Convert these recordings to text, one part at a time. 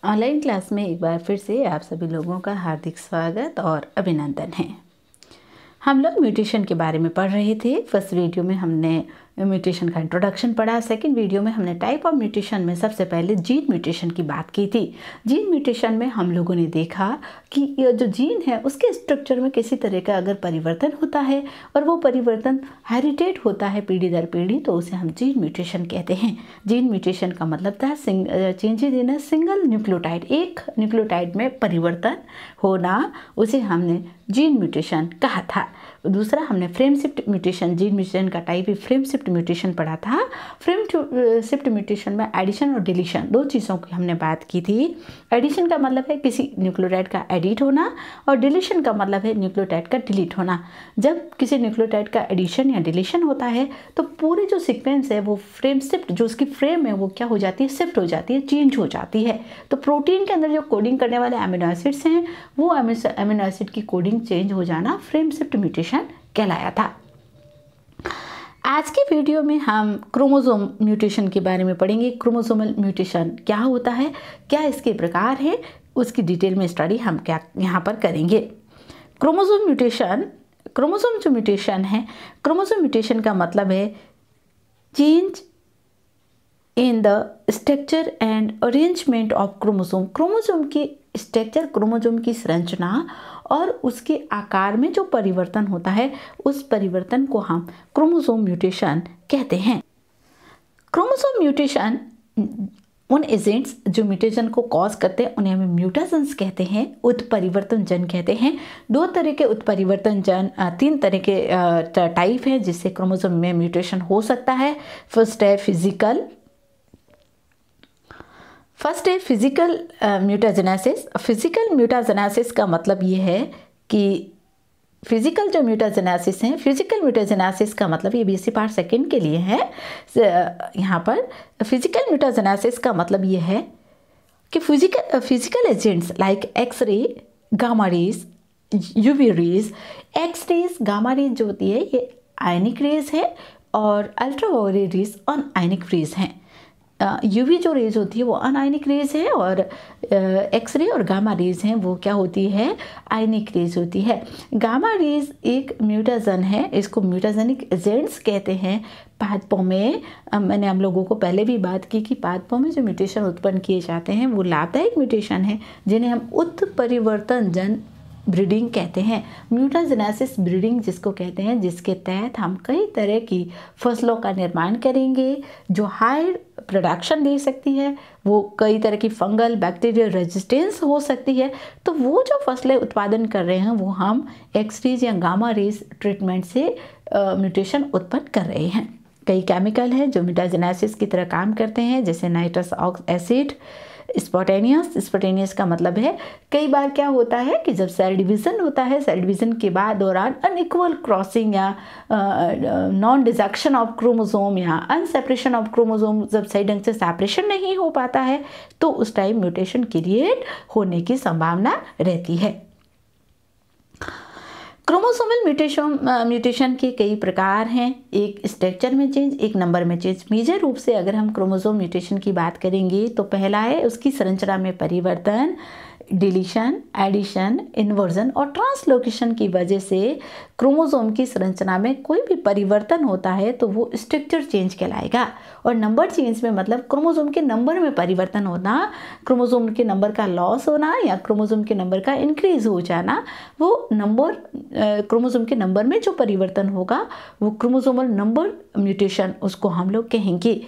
Online class में एक बार फिर से आप सभी लोगों का हार्दिक स्वागत और अभिनंदन है। हम लोग म्यूटेशन के बारे में पढ़ रहे थे। फर्स्ट वीडियो में हमने म्यूटेशन का इंट्रोडक्शन पढ़ा। सेकंड वीडियो में हमने टाइप ऑफ म्यूटेशन में सबसे पहले जीन म्यूटेशन की बात की थी। जीन म्यूटेशन में हम लोगों ने देखा कि ये जो जीन है उसके स्ट्रक्चर में किसी तरह का अगर परिवर्तन होता है और वो परिवर्तन हेरिटेड होता है पीढ़ी दर पीढ़ी, तो उसे हम जीन म्यूटेशन कहते हैं। जीन म्यूटेशन का मतलब था changes in a single nucleotide, एक न्यूक्लियोटाइड में परिवर्तन होना, उसे हमने जीन म्यूटेशन कहा था। दूसरा हमने frame shift mutation, gene mutation का टाइप ही फ्रेम शिफ्ट म्यूटेशन पढ़ा था। फ्रेम शिफ्ट म्यूटेशन में एडिशन और डिलीशन दो चीज़ों की हमने बात की थी। एडिशन का मतलब है किसी न्यूक्लियोटाइड का एडिट होना और डिलीशन का मतलब है न्यूक्लियोटाइड का डिलीट होना। जब किसी न्यूक्लियोटाइड का एडिशन या डिलीशन होता है तो पूरी जो सीक्वेंस है वो फ्रेम शिफ्ट, जो उसकी फ्रेम है वो क्या हो जाती है, शिफ्ट हो जाती है, चेंज हो जाती है। तो प्रोटीन के अंदर जो कोडिंग करने वाले अमीनो एसिड्स हैं वो अमीनो एसिड की कोडिंग चेंज हो जाना फ्रेम शिफ्ट म्यूटेशन कहलाया था। आज के वीडियो में हम क्रोमोसोम म्यूटेशन के बारे में पढ़ेंगे। क्रोमोसोमल म्यूटेशन क्या होता है, क्या इसके प्रकार हैं, उसकी डिटेल में स्टडी हम क्या यहाँ पर करेंगे। क्रोमोसोम म्यूटेशन, क्रोमोसोम जो म्यूटेशन है, क्रोमोसोम म्यूटेशन का मतलब है change in the structure and arrangement of chromosome. Chromosome की स्ट्रक्चर, क्रोमोसोम की संरचना और उसके आकार में जो परिवर्तन होता है उस परिवर्तन को हम क्रोमोसोम म्यूटेशन कहते हैं। क्रोमोसोम म्यूटेशन उन एजेंट्स जो म्यूटेशन को कॉज करते हैं उन्हें हम म्यूटाजेंस कहते हैं, उत्परिवर्तन जन कहते हैं। दो तरह के उत्परिवर्तन जन, तीन तरह के टाइप हैं जिससे क्रोमोसोम में म्यूटेशन हो सकता है। फर्स्ट है फिजिकल म्यूटाजेनेसिस। फिजिकल म्यूटाजेनेसिस का मतलब ये है कि फिजिकल जो म्यूटाजेनेसिस है, फिजिकल म्यूटाजेनेसिस का मतलब ये बीएससी पार्ट सेकंड के लिए है। यहाँ पर फिजिकल म्यूटाजेनेसिस का मतलब ये है कि physical agents like X-ray, gamma rays, UV rays. X rays, gamma rays जो होती है ये आयनिक रेज है और अल्ट्रावायलेट रेज अनआयनिक रेज हैं। यूवी जो रेज होती है वो अनआयनिक रेज है और एक्सरे और गामा रेज हैं वो क्या होती है, आयनिक रेज होती है। गामा रेज एक म्यूटाजन है, इसको म्यूटाजेनिक एजेंट्स कहते हैं। पादपों में मैंने हम लोगों को पहले भी बात की कि पादपों में जो म्यूटेशन उत्पन्न किए जाते हैं वो लाभदायक म्यूटेशन है जिन्हें हम उत्परिवर्तन जन ब्रीडिंग कहते हैं। म्यूटाजेनेसिस ब्रीडिंग जिसको कहते हैं, जिसके तहत हम कई तरह की फसलों का निर्माण करेंगे जो हाई प्रोडक्शन दे सकती है, वो कई तरह की फंगल बैक्टीरियल रेजिस्टेंस हो सकती है। तो वो जो फसलें उत्पादन कर रहे हैं वो हम एक्स रेज या गामा रेज ट्रीटमेंट से म्यूटेशन उत्पन्न कर रहे हैं। कई केमिकल हैं जो म्यूटाजेनेसिस की तरह काम करते हैं, जैसे नाइट्रस एसिड, स्पॉटेनियस का मतलब है कई बार क्या होता है कि जब सेल डिवीज़न होता है, सेल डिवीज़न के बाद दौरान अनइक्वल क्रॉसिंग या नॉन डिजक्शन ऑफ क्रोमोसोम या अनसेपरेशन ऑफ क्रोमोसोम, जब सही ढंग से सेपरेशन नहीं हो पाता है तो उस टाइम म्यूटेशन क्रिएट होने की संभावना रहती है। क्रोमोसोमल म्यूटेशन के कई प्रकार हैं। एक स्ट्रक्चर में चेंज, एक नंबर में चेंज। मेजर रूप से अगर हम क्रोमोसोम म्यूटेशन की बात करेंगे तो पहला है उसकी संरचना में परिवर्तन, डिलीशन, एडिशन, इन्वर्जन और ट्रांसलोकेशन की वजह से क्रोमोसोम की संरचना में कोई भी परिवर्तन होता है तो वो स्ट्रक्चर चेंज कहलाएगा। और नंबर चेंज में मतलब क्रोमोसोम के नंबर में परिवर्तन होना, क्रोमोसोम के नंबर का लॉस होना या क्रोमोसोम के नंबर का इंक्रीज हो जाना, वो नंबर क्रोमोसोम के नंबर में जो परिवर्तन होगा वो क्रोमोसोमल नंबर म्यूटेशन उसको हम लोग कहेंगे।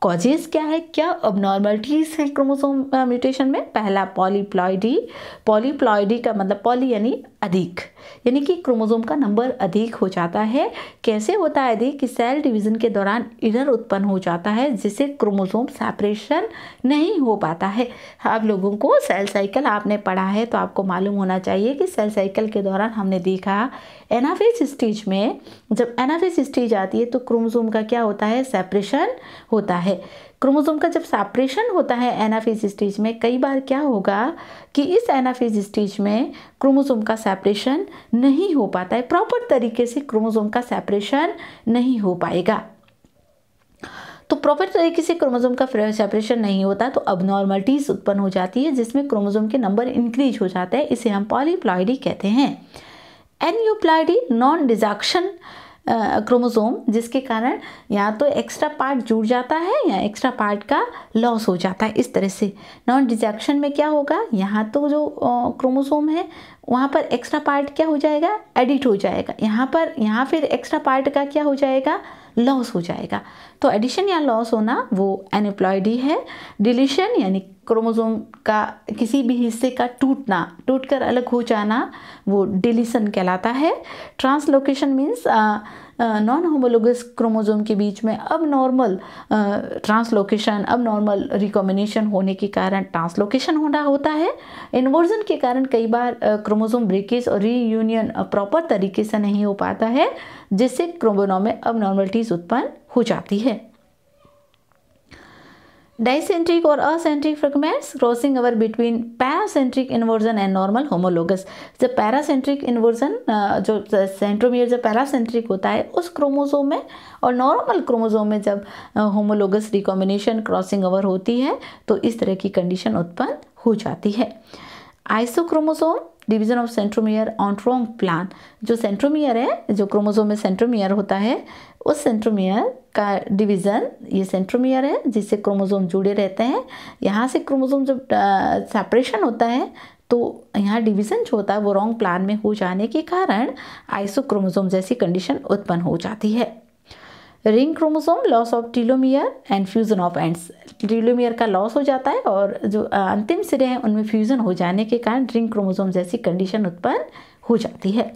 कॉजेज क्या है, क्या अबनॉर्मलिटीज़ हैं क्रोमोसोम म्यूटेशन में। पहला पॉलीप्लॉइडी। पॉलीप्लॉइडी का मतलब पॉली यानी अधिक, यानी कि क्रोमोसोम का नंबर अधिक हो जाता है। कैसे होता है अधिक, कि सेल डिवीज़न के दौरान एरर उत्पन्न हो जाता है जिससे क्रोमोसोम सेपरेशन नहीं हो पाता है। आप लोगों को सेल साइकिल आपने पढ़ा है तो आपको मालूम होना चाहिए कि सेल साइकिल के दौरान हमने देखा एनाफेज स्टेज में, जब एनाफेज स्टेज आती है तो क्रोमोसोम का क्या होता है, सेपरेशन होता है। क्रोमोसोम का जब सेपरेशन होता है एनाफेज स्टेज में, कई बार क्या होगा कि इस एनाफेज स्टेज में क्रोमोसोम का सेपरेशन नहीं हो पाता है, प्रॉपर तरीके से क्रोमोसोम का सेपरेशन नहीं हो पाएगा। तो प्रॉपर तरीके से क्रोमोसोम का सेपरेशन नहीं होता तो अबनॉर्मलिटीज उत्पन्न हो जाती है, जिसमें क्रोमोसोम के नंबर इंक्रीज हो जाता है। इसे हम पॉलीप्लॉइडी कहते हैं। एन्यूप्लॉइडी नॉन डिजॉक्शन क्रोमोसोम, जिसके कारण या तो एक्स्ट्रा पार्ट जुड़ जाता है या एक्स्ट्रा पार्ट का लॉस हो जाता है। इस तरह से नॉन डिजॉक्शन में क्या होगा, यहाँ तो जो क्रोमोसोम है वहाँ पर एक्स्ट्रा पार्ट क्या हो जाएगा, एडिट हो जाएगा। यहाँ फिर एक्स्ट्रा पार्ट का क्या हो जाएगा, लॉस हो जाएगा। तो एडिशन या लॉस होना वो एन्यूप्लॉइडी है। डिलीशन यानी क्रोमोसोम का किसी भी हिस्से का टूटकर अलग हो जाना, वो डिलीशन कहलाता है। Translocation means non homologous chromosome के बीच में अब नॉर्मल रिकॉम्बिनेशन होने के कारण ट्रांसलोकेशन होता है। इन्वर्जन के कारण कई बार क्रोमोसोम ब्रेकेज और रीयूनियन प्रॉपर तरीके से नहीं हो पाता है, जिससे क्रोमोसोम में अबनॉर्मलिटीज उत्पन्न हो जाती है। डाइसेंट्रिक और eccentric fragments crossing over between paracentric inversion and normal homologous. जब पैरासेंट्रिक इन्वर्जन जो सेंट्रोमियर जब पैरासेंट्रिक होता है उस क्रोमोसोम में, और नॉर्मल क्रोमोसोम में जब होमोलोगस रिकॉम्बिनेशन क्रॉसिंग ओवर होती है तो इस तरह की कंडीशन उत्पन्न हो जाती है। Isochromosome division of centromere on wrong plan. जो सेंट्रोमियर है, जो क्रोमोसोम में सेंट्रोमियर होता है, उस सेंट्रोमियर का डिवीज़न, ये सेंट्रोमियर है जिससे क्रोमोसोम जुड़े रहते हैं। यहाँ से क्रोमोसोम जब सेपरेशन होता है तो यहाँ डिवीज़न जो होता है वो रॉन्ग प्लान में हो जाने के कारण आइसोक्रोमोसोम जैसी कंडीशन उत्पन्न हो जाती है। Ring chromosome loss of telomere and fusion of ends. Telomere का लॉस हो जाता है और जो अंतिम सिरे हैं उनमें फ्यूजन हो जाने के कारण रिंग क्रोमोसोम जैसी कंडीशन उत्पन्न हो जाती है।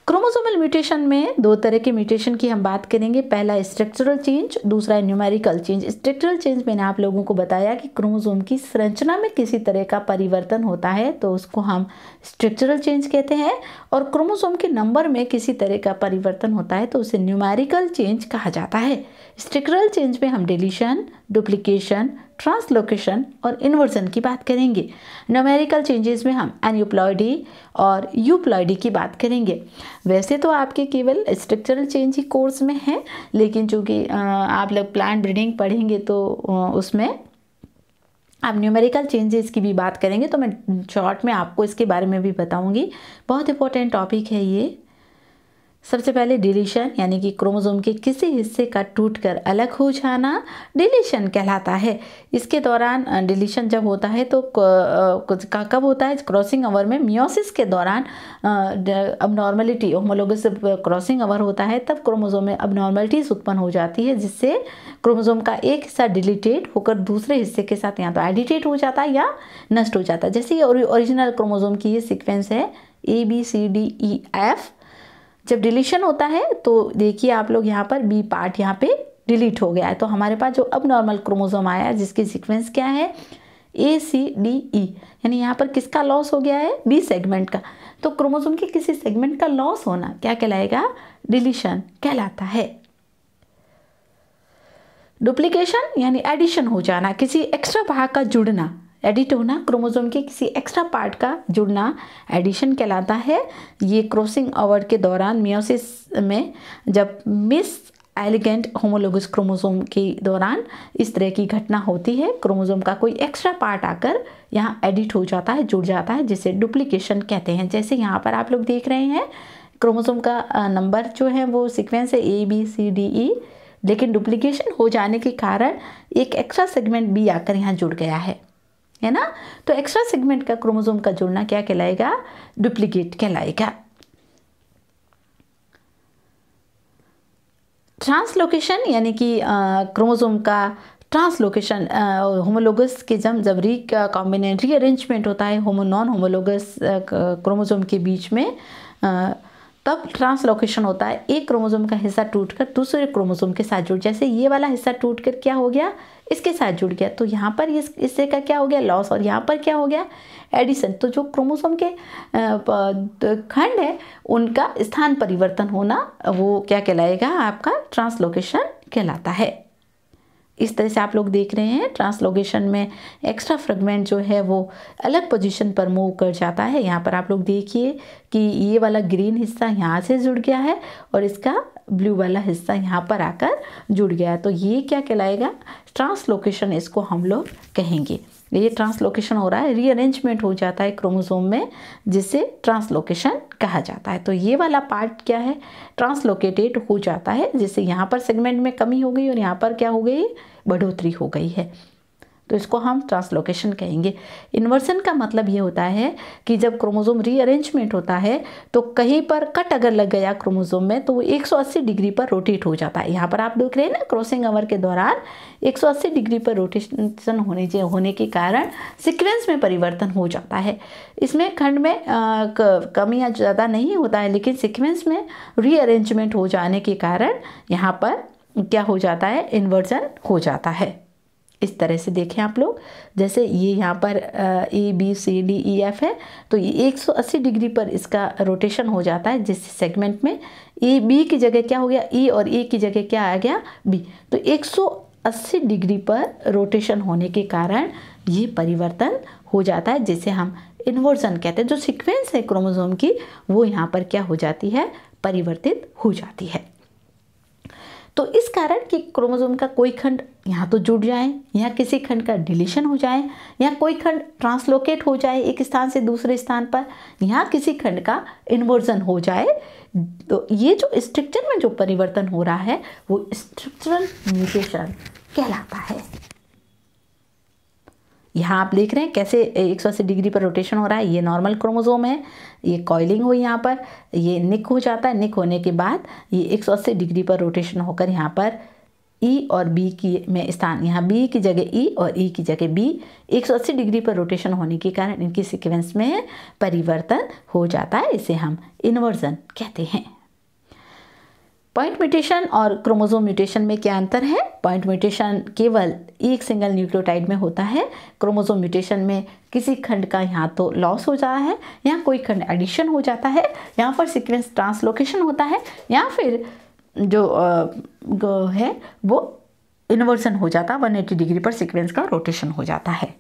क्रोमोसोमल म्यूटेशन में दो तरह के म्यूटेशन की हम बात करेंगे। पहला स्ट्रक्चरल चेंज, दूसरा न्यूमेरिकल चेंज। स्ट्रक्चरल चेंज मैंने आप लोगों को बताया कि क्रोमोसोम की संरचना में किसी तरह का परिवर्तन होता है तो उसको हम स्ट्रक्चरल चेंज कहते हैं, और क्रोमोसोम के नंबर में किसी तरह का परिवर्तन होता है तो उसे न्यूमेरिकल चेंज कहा जाता है। स्ट्रक्चरल चेंज में हम डिलीशन, डुप्लीकेशन, ट्रांसलोकेशन और इन्वर्जन की बात करेंगे। न्यूमेरिकल चेंजेस में हम एन्यूप्लॉइडी और यूप्लॉइडी की बात करेंगे। वैसे तो आपके केवल स्ट्रक्चरल चेंज ही कोर्स में है, लेकिन चूँकि आप लोग प्लांट ब्रीडिंग पढ़ेंगे तो उसमें आप न्यूमेरिकल चेंजेस की भी बात करेंगे, तो मैं शॉर्ट में आपको इसके बारे में भी बताऊंगी। बहुत इंपॉर्टेंट टॉपिक है ये। सबसे पहले डिलीशन यानी कि क्रोमोसोम के किसी हिस्से का टूटकर अलग हो जाना डिलीशन कहलाता है। इसके दौरान डिलीशन जब होता है तो कब होता है, क्रॉसिंग ओवर में। मियोसिस के दौरान अबनॉर्मलिटी, होमोलोगस क्रॉसिंग ओवर होता है तब क्रोमोसोम में अबनॉर्मलिटीज उत्पन्न हो जाती है, जिससे क्रोमोसोम का एक हिस्सा डिलीटेड होकर दूसरे हिस्से के साथ या तो एडिटेट हो जाता है या नष्ट हो जाता है। जैसे ये ओरिजिनल क्रोमोसोम की ये सीक्वेंस है ABCDEF। जब डिलीशन होता है तो देखिए आप लोग यहाँ पर बी पार्ट यहाँ पे डिलीट हो गया है, तो हमारे पास जो अब नॉर्मल क्रोमोसोम आया है जिसकी सीक्वेंस क्या है ACDE, यानी यहाँ पर किसका लॉस हो गया है, बी सेगमेंट का। तो क्रोमोसोम के किसी सेगमेंट का लॉस होना क्या कहलाएगा, डिलीशन कहलाता है। डुप्लीकेशन यानी एडिशन हो जाना, किसी एक्स्ट्रा भाग का जुड़ना, एडिट होना, क्रोमोसोम के किसी एक्स्ट्रा पार्ट का जुड़ना एडिशन कहलाता है। ये क्रॉसिंग ओवर के दौरान मियोसिस में जब मिस एलिगेंट होमोलोगस क्रोमोसोम के दौरान इस तरह की घटना होती है, क्रोमोसोम का कोई एक्स्ट्रा पार्ट आकर यहाँ एडिट हो जाता है, जुड़ जाता है, जिसे डुप्लीकेशन कहते हैं। जैसे यहाँ पर आप लोग देख रहे हैं क्रोमोसोम का नंबर जो है वो सीक्वेंस है ABCDE, लेकिन डुप्लीकेशन हो जाने के कारण एक एक्स्ट्रा सेगमेंट बी आकर यहाँ जुड़ गया है ना। तो एक्स्ट्रा सेगमेंट का क्रोमोसोम का जुड़ना क्या कहलाएगा, डुप्लीकेट कहलाएगा। ट्रांसलोकेशन यानी कि क्रोमोसोम का ट्रांसलोकेशन, होमोलोगस के जब रीअरेंजमेंट होता है नॉन होमोलोगस क्रोमोसोम के बीच में, तब ट्रांसलोकेशन होता है। एक क्रोमोसोम का हिस्सा टूटकर दूसरे क्रोमोसोम के साथ जुड़, जैसे ये वाला हिस्सा टूटकर क्या हो गया, इसके साथ जुड़ गया, तो यहाँ पर इस हिस्से का क्या हो गया, लॉस, और यहाँ पर क्या हो गया, एडिशन। तो जो क्रोमोसोम के खंड है उनका स्थान परिवर्तन होना वो क्या कहलाएगा, आपका ट्रांसलोकेशन कहलाता है। इस तरह से आप लोग देख रहे हैं ट्रांसलोकेशन में एक्स्ट्रा फ्रेगमेंट जो है वो अलग पोजीशन पर मूव कर जाता है। यहाँ पर आप लोग देखिए कि ये वाला ग्रीन हिस्सा यहाँ से जुड़ गया है और इसका ब्लू वाला हिस्सा यहाँ पर आकर जुड़ गया है। तो ये क्या कहलाएगा? ट्रांसलोकेशन इसको हम लोग कहेंगे। ये ट्रांसलोकेशन हो रहा है, रीअरेंजमेंट हो जाता है क्रोमोसोम में, जिसे ट्रांसलोकेशन कहा जाता है। तो ये वाला पार्ट क्या है? ट्रांसलोकेटेड हो जाता है, जिससे यहाँ पर सेगमेंट में कमी हो गई और यहाँ पर क्या हो गई? बढ़ोतरी हो गई है। तो इसको हम ट्रांसलोकेशन कहेंगे। इन्वर्सन का मतलब ये होता है कि जब क्रोमोसोम रीअरेंजमेंट होता है तो कहीं पर कट अगर लग गया क्रोमोसोम में तो वो 180 डिग्री पर रोटेट हो जाता है। यहाँ पर आप देख रहे हैं ना, क्रॉसिंग ओवर के दौरान 180 डिग्री पर रोटेशन होने के कारण सीक्वेंस में परिवर्तन हो जाता है। इसमें खंड में कमियाँ ज़्यादा नहीं होता है, लेकिन सीक्वेंस में रीअरेंजमेंट हो जाने के कारण यहाँ पर क्या हो जाता है? इन्वर्सन हो जाता है। इस तरह से देखें आप लोग, जैसे ये यहाँ पर ABCDEF है, तो ये 180 डिग्री पर इसका रोटेशन हो जाता है, जिस सेगमेंट में B की जगह क्या हो गया? E और A की जगह क्या आ गया? B। तो 180 डिग्री पर रोटेशन होने के कारण ये परिवर्तन हो जाता है, जिसे हम इन्वर्सन कहते हैं। जो सीक्वेंस है क्रोमोसोम की वो यहाँ पर क्या हो जाती है? परिवर्तित हो जाती है। तो इस कारण कि क्रोमोसोम का कोई खंड यहाँ तो जुड़ जाए, या किसी खंड का डिलीशन हो जाए, या कोई खंड ट्रांसलोकेट हो जाए एक स्थान से दूसरे स्थान पर, या किसी खंड का इन्वर्जन हो जाए, तो ये जो स्ट्रक्चर में जो परिवर्तन हो रहा है वो स्ट्रक्चरल म्यूटेशन कहलाता है। यहाँ आप देख रहे हैं कैसे 180 डिग्री पर रोटेशन हो रहा है। ये नॉर्मल क्रोमोसोम है, ये कॉइलिंग हुई, यहाँ पर ये निक हो जाता है। निक होने के बाद ये 180 डिग्री पर रोटेशन होकर यहाँ पर E और B की में स्थान, यहाँ B की जगह E और E की जगह B, 180 डिग्री पर रोटेशन होने के कारण इनकी सीक्वेंस में परिवर्तन हो जाता है। इसे हम इन्वर्जन कहते हैं। पॉइंट म्यूटेशन और क्रोमोसोम म्यूटेशन में क्या अंतर है? पॉइंट म्यूटेशन केवल एक सिंगल न्यूक्लियोटाइड में होता है। क्रोमोसोम म्यूटेशन में किसी खंड का यहाँ तो लॉस हो जाता है, या कोई खंड एडिशन हो जाता है, यहाँ पर सीक्वेंस ट्रांसलोकेशन होता है, या फिर जो है वो इन्वर्सन हो जाता है, 180 डिग्री पर सीक्वेंस का रोटेशन हो जाता है।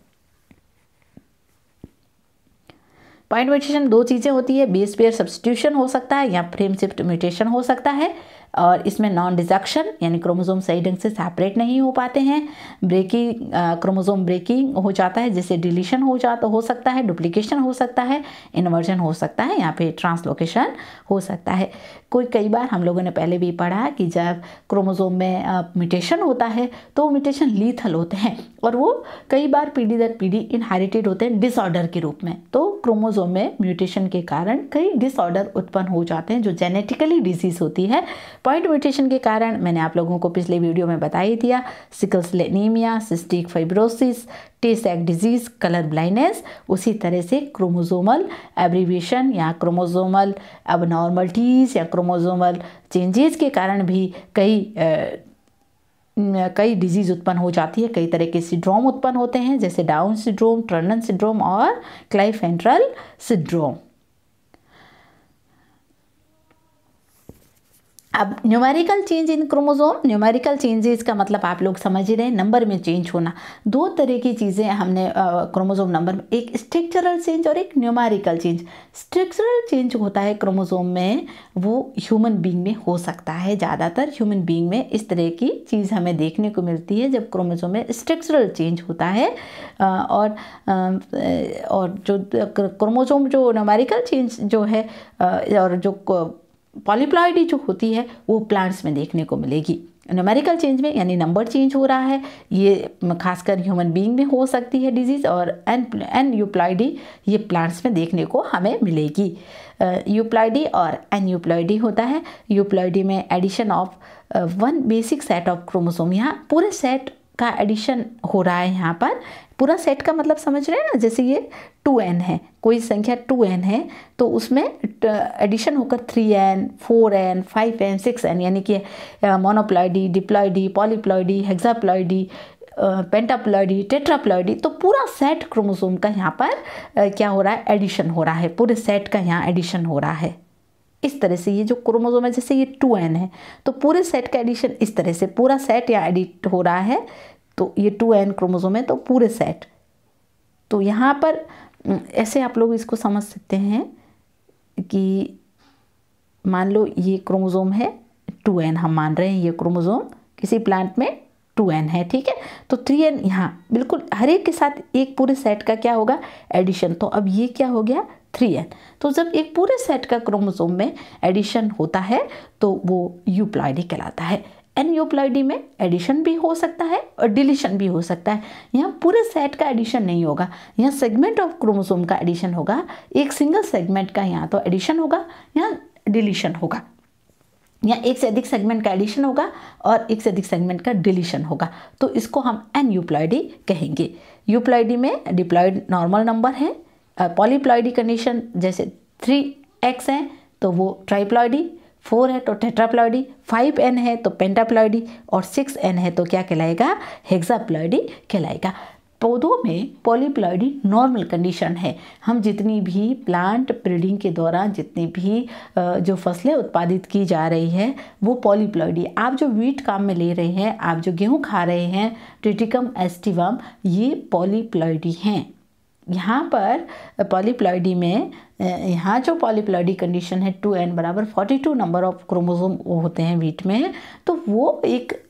पॉइंट म्यूटेशन दो चीज़ें होती है, बेस पेयर सब्स्टिट्यूशन हो सकता है या फ्रेम शिफ्ट म्यूटेशन हो सकता है, और इसमें नॉन डिजक्शन यानी क्रोमोसोम सही ढंग से सेपरेट नहीं हो पाते हैं। क्रोमोसोम ब्रेकिंग हो जाता है, जैसे डिलीशन हो सकता है, डुप्लीकेशन हो सकता है, इन्वर्जन हो सकता है, यहाँ पे ट्रांसलोकेशन हो सकता है। कई बार हम लोगों ने पहले भी पढ़ा कि जब क्रोमोसोम में म्यूटेशन होता है तो म्यूटेशन लीथल होते हैं, और वो कई बार पीढ़ी दर पीढ़ी इनहेरिटेड होते हैं डिसऑर्डर के रूप में। तो क्रोमोसोम में म्यूटेशन के कारण कई डिसऑर्डर उत्पन्न हो जाते हैं जो जेनेटिकली डिजीज होती है। पॉइंट म्यूटेशन के कारण मैंने आप लोगों को पिछले वीडियो में बता ही दिया, sickle cell anaemia, cystic fibrosis, Tay Sachs disease, colour blindness. उसी तरह से क्रोमोसोमल एब्रीविएशन या क्रोमोसोमल अबनॉर्मलिटीज़ या क्रोमोसोमल चेंजेस के कारण भी कई डिजीज उत्पन्न हो जाती है। कई तरह के सिंड्रोम उत्पन्न होते हैं, जैसे डाउन सिंड्रोम, टर्नर सिंड्रोम और क्लाइफेंट्रल सिंड्रोम। अब numerical change in chromosome, numerical changes का मतलब आप लोग समझ ही रहे हैं, नंबर में चेंज होना। दो तरह की चीज़ें हमने क्रोमोसोम नंबर में, एक स्ट्रक्चरल चेंज और एक न्यूमेरिकल चेंज। स्ट्रक्चरल चेंज होता है क्रोमोसोम में, वो ह्यूमन बीइंग में हो सकता है। ज़्यादातर ह्यूमन बीइंग में इस तरह की चीज़ हमें देखने को मिलती है जब क्रोमोसोम में स्ट्रक्चरल चेंज होता है। और जो क्रोमोसोम जो न्यूमेरिकल चेंज जो है और जो पॉलीप्लॉइडी जो होती है वो प्लांट्स में देखने को मिलेगी। न्यूमेरिकल चेंज में यानी नंबर चेंज हो रहा है, ये खासकर ह्यूमन बीइंग में हो सकती है डिजीज़, और एनयूप्लॉइडी ये प्लांट्स में देखने को हमें मिलेगी। यूप्लॉइडी और एनयूप्लॉइडी होता है। यूप्लॉइडी में addition of one basic set of chromosome, यहाँ पूरे सेट का एडिशन हो रहा है। यहाँ पर पूरा सेट का मतलब समझ रहे हैं ना, जैसे ये 2n है, कोई संख्या 2n है तो उसमें एडिशन होकर 3n, 4n, 5n, 6n यानी कि मोनोप्लॉइडी, डिप्लॉइडी, पॉलीप्लॉइडी, हेक्साप्लॉइडी, पेंटाप्लॉइडी, टेट्राप्लॉइडी, तो पूरा सेट क्रोमोसोम का यहाँ पर क्या हो रहा है? एडिशन हो रहा है। पूरे सेट का यहाँ एडिशन हो रहा है। इस तरह से ये जो क्रोमोसोम है, जैसे ये 2n है तो पूरे सेट का एडिशन इस तरह से पूरा सेट यहाँ एडिट हो रहा है तो ये 2n क्रोमोसोम है तो पूरे सेट। तो यहाँ पर ऐसे आप लोग इसको समझ सकते हैं कि मान लो ये क्रोमोसोम है 2n, हम मान रहे हैं ये क्रोमोसोम किसी प्लांट में 2n है, ठीक है। तो 3n यहाँ बिल्कुल हर एक के साथ एक पूरे सेट का क्या होगा, एडिशन। तो अब ये क्या हो गया 3n। तो जब एक पूरे सेट का क्रोमोसोम में एडिशन होता है तो वो यूप्लॉइडी कहलाता है। एनयूप्लॉइडी में एडिशन भी हो सकता है और डिलीशन भी हो सकता है। यहाँ पूरे सेट का एडिशन नहीं होगा, यहाँ सेगमेंट ऑफ क्रोमोसोम का एडिशन होगा। एक सिंगल सेगमेंट का यहाँ तो एडिशन होगा, यहाँ डिलीशन होगा। या एक से अधिक सेगमेंट का एडिशन होगा और एक से अधिक सेगमेंट का डिलीशन होगा। तो इसको हम एनयूप्लॉइडी कहेंगे। यूप्लॉइडी में डिप्लॉइड नॉर्मल नंबर है। पॉलीप्लॉइडी कंडीशन जैसे 3x है तो वो ट्राइप्लॉइडी, 4 है तो टेट्राप्लॉइडी, 5n है तो पेंटाप्लॉइडी और 6n है तो क्या कहलाएगा, हेक्साप्लॉइडी कहलाएगा। पौधों में पॉलीप्लॉइडी नॉर्मल कंडीशन है। हम जितनी भी प्लांट ब्रीडिंग के दौरान जितनी भी जो फसलें उत्पादित की जा रही है वो पॉलीप्लॉइडी। आप जो वीट काम में ले रहे हैं, आप जो गेहूं खा रहे हैं, ट्रिटिकम एस्टिवम, ये पॉलीप्लॉइडी हैं। यहाँ पर पॉलीप्लॉइडी में यहाँ जो पॉलीप्लॉइडी कंडीशन है 2n बराबर 42 नंबर ऑफ क्रोमोसोम होते हैं वीट में, तो वो एक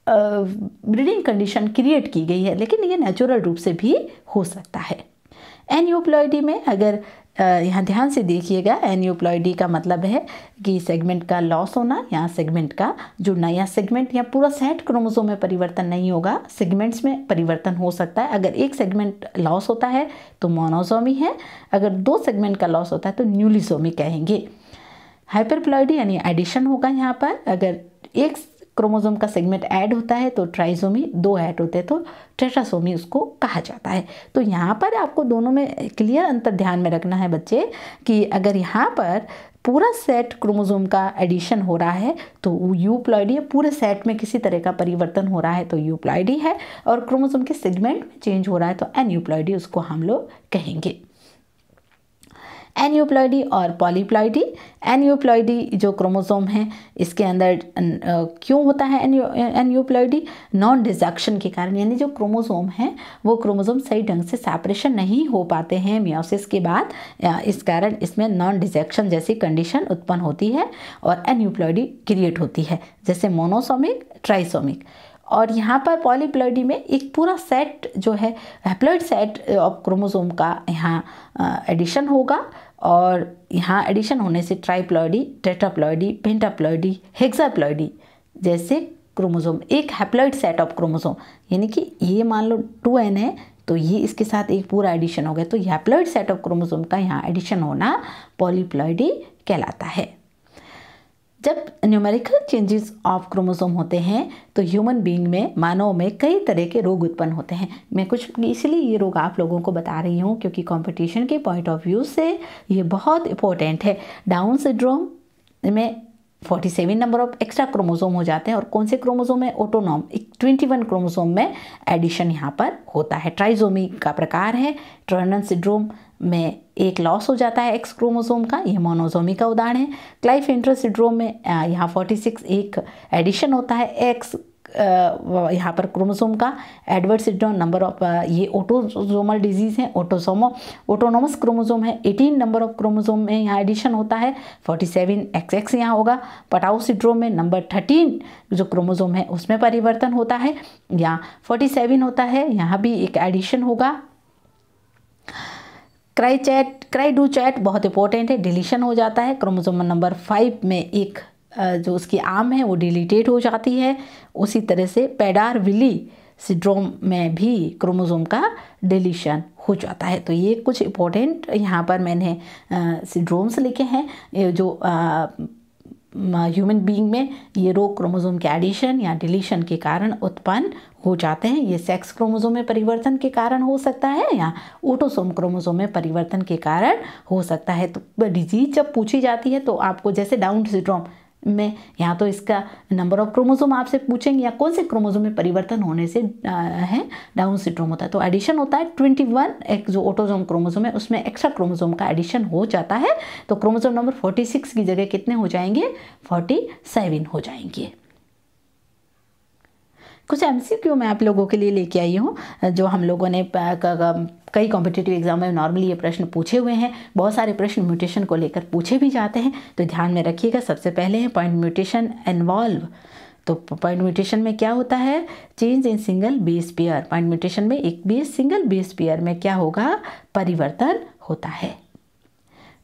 ब्रीडिंग कंडीशन क्रिएट की गई है, लेकिन ये नेचुरल रूप से भी हो सकता है। एनयूप्लॉइडी में अगर यहाँ ध्यान से देखिएगा, एनयूप्लॉइडी का मतलब है कि सेगमेंट का लॉस होना या सेगमेंट का जुड़ना। या सेगमेंट या पूरा सेट क्रोमोसोम में परिवर्तन नहीं होगा, सेगमेंट्स में परिवर्तन हो सकता है। अगर एक सेगमेंट लॉस होता है तो मोनोसोमी है, अगर 2 सेगमेंट का लॉस होता है तो न्यूलिसोमी कहेंगे। हाइपरप्लॉइडी यानी एडिशन होगा। यहाँ पर अगर एक क्रोमोसोम का सेगमेंट ऐड होता है तो ट्राइसोमी, 2 ऐड होते हैं तो टेट्रासोमी उसको कहा जाता है। तो यहाँ पर आपको दोनों में क्लियर अंतर ध्यान में रखना है बच्चे कि अगर यहाँ पर पूरा सेट क्रोमोसोम का एडिशन हो रहा है तो यूप्लॉइडी है, पूरे सेट में किसी तरह का परिवर्तन हो रहा है तो यूप्लॉइडी है, और क्रोमोसोम के सेगमेंट में चेंज हो रहा है तो एनयूप्लॉइडी उसको हम लोग कहेंगे। एनयूप्लॉइडी और पॉलीप्लॉइडी। एनयूप्लॉइडी जो क्रोमोसोम है इसके अंदर क्यों होता है एनयूप्लॉइडी, नॉन डिसेक्शन के कारण, यानी जो क्रोमोसोम है वो क्रोमोसोम सही ढंग से सेपरेशन नहीं हो पाते हैं मियोसिस के बाद, इस कारण इसमें नॉन डिसेक्शन जैसी कंडीशन उत्पन्न होती है और एनयूप्लॉइडी क्रिएट होती है, जैसे मोनोसोमिक, ट्राइसोमिक। और यहाँ पर पॉलीप्लॉइडी में एक पूरा सेट जो है हैप्लॉइड सेट ऑफ क्रोमोसोम का यहाँ एडिशन होगा, और यहाँ एडिशन होने से ट्राइप्लॉइडी, टेट्राप्लॉइडी, पेंटाप्लॉइडी, हेक्साप्लॉइडी जैसे क्रोमोसोम, एक हैप्लॉइड सेट ऑफ क्रोमोसोम, यानी कि ये मान लो 2n है तो ये इसके साथ एक पूरा एडिशन हो गया, तो हैप्लॉइड सेट ऑफ क्रोमोसोम का यहाँ एडिशन होना पॉलीप्लॉइडी कहलाता है। जब न्यूमेरिकल चेंजेस ऑफ क्रोमोसोम होते हैं तो ह्यूमन बीइंग में, मानव में कई तरह के रोग उत्पन्न होते हैं। मैं कुछ इसलिए ये रोग आप लोगों को बता रही हूँ क्योंकि कंपटीशन के पॉइंट ऑफ व्यू से ये बहुत इंपॉर्टेंट है। डाउन सिंड्रोम में 47 नंबर ऑफ एक्स्ट्रा क्रोमोसोम हो जाते हैं, और कौन से क्रोमोसोम में, ऑटोनॉम 21 क्रोमोसोम में एडिशन यहाँ पर होता है। ट्राइसोमी का प्रकार है। टर्नर सिंड्रोम में एक लॉस हो जाता है एक्स क्रोमोसोम का, यह मोनोसोमी का उदाहरण है। क्लाइफेंटर सिंड्रोम में यहाँ 46 एक एडिशन होता है एक्स यहाँ पर क्रोमोसोम का। एडवर्ड सिंड्रोम नंबर ऑफ, ये ऑटोसोमल डिजीज़ है, ऑटोनोमस क्रोमोसोम है, 18 नंबर ऑफ क्रोमोसोम में यहाँ एडिशन होता है, 47 XX यहाँ होगा। पटाउ सिंड्रोम में नंबर 13 जो क्रोमोसोम है उसमें परिवर्तन होता है, यहाँ 47 होता है, यहाँ भी एक एडिशन होगा। क्राइडू चैट बहुत इंपॉर्टेंट है, डिलीशन हो जाता है। क्रोमोसोम नंबर 5 में एक जो उसकी आर्म है वो डिलीटेड हो जाती है। उसी तरह से पेडार-विली सिंड्रोम में भी क्रोमोसोम का डिलीशन हो जाता है। तो ये कुछ इंपॉर्टेंट यहाँ पर मैंने सिंड्रोम्स लिखे हैं जो ह्यूमन बीइंग में ये रोग क्रोमोसोम के एडिशन या डिलीशन के कारण उत्पन्न हो जाते हैं। ये सेक्स क्रोमोसोम में परिवर्तन के कारण हो सकता है या ऑटोसोम क्रोमोसोम में परिवर्तन के कारण हो सकता है। तो डिजीज जब पूछी जाती है तो आपको जैसे डाउन सिंड्रोम में यहाँ तो इसका नंबर ऑफ क्रोमोसोम आपसे पूछेंगे या कौन से क्रोमोसोम में परिवर्तन होने से है डाउन सिंड्रोम होता है, तो एडिशन होता है 21 एक जो ऑटोसोम क्रोमोसोम है उसमें एक्स्ट्रा क्रोमोसोम का एडिशन हो जाता है। तो क्रोमोसोम नंबर 46 की जगह कितने हो जाएंगे, 47 हो जाएंगे। कुछ MCQ मैं आप लोगों के लिए लेके आई हूँ, जो हम लोगों ने कई कॉम्पिटिटिव एग्जाम में नॉर्मली ये प्रश्न पूछे हुए हैं। बहुत सारे प्रश्न म्यूटेशन को लेकर पूछे भी जाते हैं, तो ध्यान में रखिएगा। सबसे पहले है पॉइंट म्यूटेशन इन्वॉल्व। तो पॉइंट म्यूटेशन में क्या होता है? Change in single base pair. Point mutation में एक बेस सिंगल बेस पेयर में क्या होगा? परिवर्तन होता है।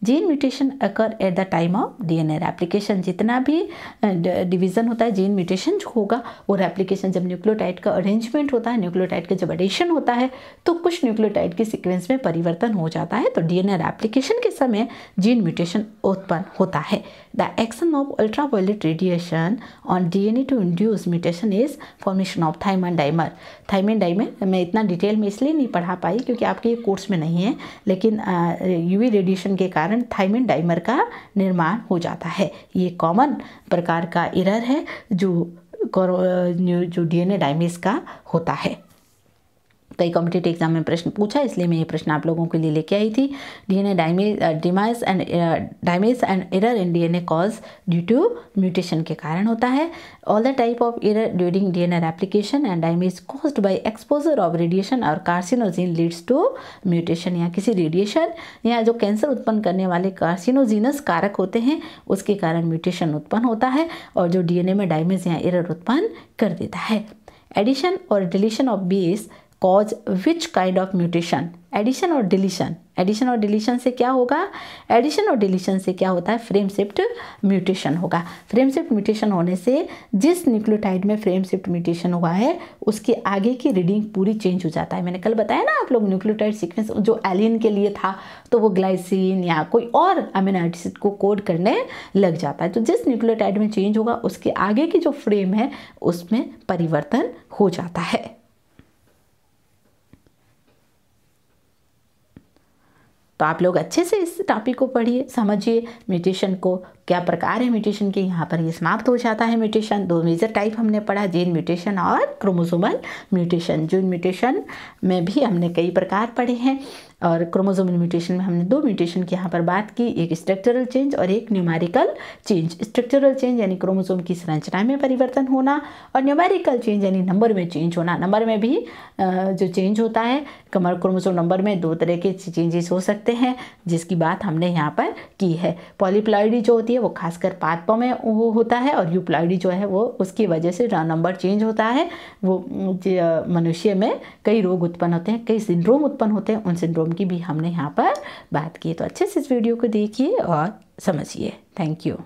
Gene mutation occur at the time of DNA replication. जितना भी डिवीज़न होता है, जीन म्यूटेशन जो होगा वो रेप्लिकेशन, जब न्यूक्लियोटाइड का अरेंजमेंट होता है, न्यूक्लियोटाइड का जब एडिशन होता है तो कुछ न्यूक्लियोटाइड के सीक्वेंस में परिवर्तन हो जाता है, तो DNA रेप्लिकेशन के समय जीन म्यूटेशन उत्पन्न होता है। The action of ultraviolet radiation on DNA to induce mutation is formation of thymine dimer. Thymine dimer मैं इतना डिटेल में इसलिए नहीं पढ़ा पाई क्योंकि आपके ये कोर्स में नहीं है, लेकिन UV रेडिएशन के कारण थाइमिन डाइमर का निर्माण हो जाता है। ये कॉमन प्रकार का एरर है जो DNA डाइमेज का होता है। कई कॉम्पिटिटिव एग्जाम में प्रश्न पूछा, इसलिए मैं ये प्रश्न आप लोगों के लिए लेके आई थी। DNA damage and error in DNA cause due to mutation के कारण होता है। All the type of error during DNA replication and damage caused by exposure of radiation और कार्सिनोजिन लीड्स टू म्यूटेशन। या किसी रेडिएशन या जो कैंसर उत्पन्न करने वाले कार्सिनोजिनस कारक होते हैं उसके कारण म्यूटेशन उत्पन्न होता है और जो DNA में डैमेज या एरर उत्पन्न कर देता है। एडिशन और deletion of base cause which kind of mutation? Addition और डिलीशन। एडिशन और डिलीशन से क्या होगा? एडिशन और डिलीशन से क्या होता है? फ्रेम शिफ्ट म्यूटेशन होगा। फ्रेम शिफ्ट म्यूटेशन होने से जिस न्यूक्लियोटाइड में फ्रेम शिफ्ट म्यूटेशन हुआ है उसके आगे की रीडिंग पूरी चेंज हो जाता है। मैंने कल बताया ना आप लोग, न्यूक्लियोटाइड सीक्वेंस जो एलिन के लिए था तो वो ग्लाइसिन या कोई और अमीनो एसिड को कोड करने लग जाता है। तो जिस न्यूक्लियोटाइड में चेंज होगा उसके आगे की जो फ्रेम है उसमें परिवर्तन हो जाता है। तो आप लोग अच्छे से इस टॉपिक को पढ़िए, समझिए म्यूटेशन को, क्या प्रकार है म्यूटेशन के। यहाँ पर ये समाप्त हो जाता है म्यूटेशन। दो मेजर टाइप हमने पढ़ा, जीन म्यूटेशन और क्रोमोसोमल म्यूटेशन। जीन म्यूटेशन में भी हमने कई प्रकार पढ़े हैं और क्रोमोसोमल म्यूटेशन में हमने दो म्यूटेशन की यहाँ पर बात की, एक स्ट्रक्चरल चेंज और एक न्यूमेरिकल चेंज। स्ट्रक्चरल चेंज यानी क्रोमोसोम की संरचना में परिवर्तन होना और न्यूमेरिकल चेंज यानी नंबर में चेंज होना। नंबर में भी जो चेंज होता है, क्रोमोसोम नंबर में दो तरह के चेंजेस हो सकते हैं जिसकी बात हमने यहाँ पर की है। पॉलीप्लॉइडी जो होती है वो खासकर पादपों में वो होता है और यूप्लॉइडी जो है वो उसकी वजह से नंबर चेंज होता है। वो मनुष्य में कई रोग उत्पन्न होते हैं, कई सिंड्रोम उत्पन्न होते हैं, उन सिंड्रोम की भी हमने यहाँ पर बात की। तो अच्छे से इस वीडियो को देखिए और समझिए। Thank you.